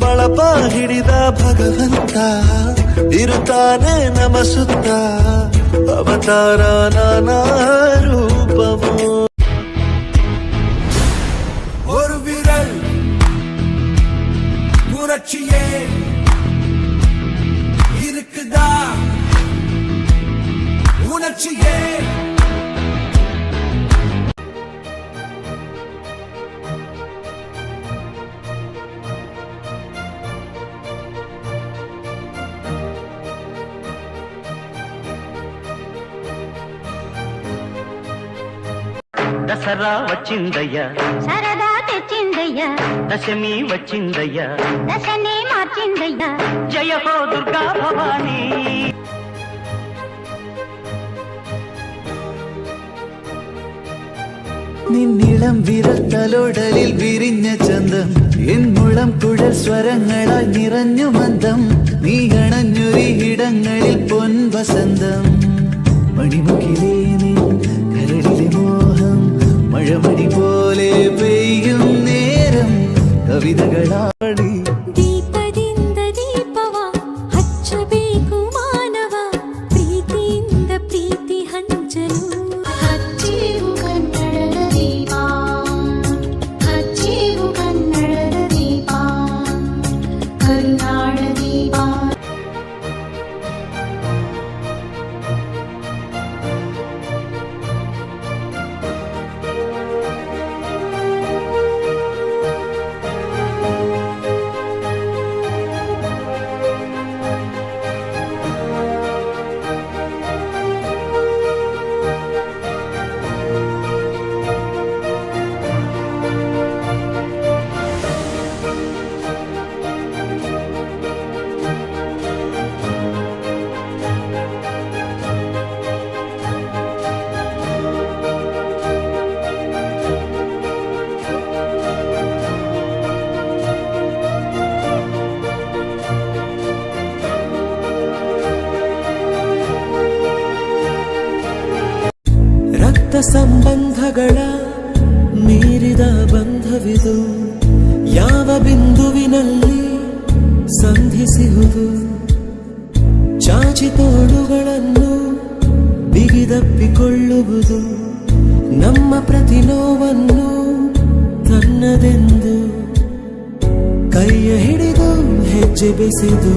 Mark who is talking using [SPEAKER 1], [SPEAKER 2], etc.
[SPEAKER 1] ಬಳಪ ಹಿಡಿದ ಭಗವಂತ ಇರುತ್ತಾನೆ ನಮ ಸುತ್ತ ಅವತಾರ ನಾನಾ ರೂಪವೋ
[SPEAKER 2] ஒரு விரல் புரட்சியே இருக்குதா உணர்ச்சியே
[SPEAKER 3] దసరా వచ్చిందయ్యా
[SPEAKER 4] సరదా తెచ్చిందయ్యా
[SPEAKER 3] దశమి వచ్చిందయ్యా
[SPEAKER 4] దశనే మార్చిందయ్యా
[SPEAKER 3] జయ హో దుర్గా భవానీ
[SPEAKER 1] നിന്നിളം വിരത്തലോടലിൽ വിരിഞ്ഞ ചന്തം എൻ മുളം കുഴൽ സ്വരങ്ങളാൽ നിറഞ്ഞു മന്ദം നീ അണഞ്ഞൊരിടങ്ങളിൽ പൊൻവസന്തം മണിമുഖിലേ നീ കരളിലെ മോഹം മഴമണി പോലെ പെയ്യും നേരം കവിതകളാടി
[SPEAKER 4] ದೀಪದಿಂದ ದೀಪವ ಹಚ್ಚಬೇಕು ಮಾನವ ಪ್ರೀತಿಯಿಂದ ಪ್ರೀತಿ ಹಂಚಲು ಹಚ್ಚೇವು ಕನ್ನಡದ ದೀಪ ಹಚ್ಚೇವು ಕನ್ನಡದ ದೀಪ ಕರುನಾಡ ದೀಪ
[SPEAKER 1] ರಕ್ತ ಸಂಬಂಧಗಳ ಮೀರಿದ ಬಂಧವಿದು ಯಾವ ಬಿಂದುವಿನಲ್ಲಿ ಸಂಧಿಸುವುದು ಚಾಚಿ ತೋಳುಗಳನ್ನು ಬಿಗಿದಪ್ಪಿಕೊಳ್ಳುವುದು ನಮ್ಮ ಪ್ರತಿ ನೋವನ್ನು ತನ್ನದೆಂದು ಕೈಯ ಹಿಡಿದು ಹೆಜ್ಜೆ ಬೆಸೆದು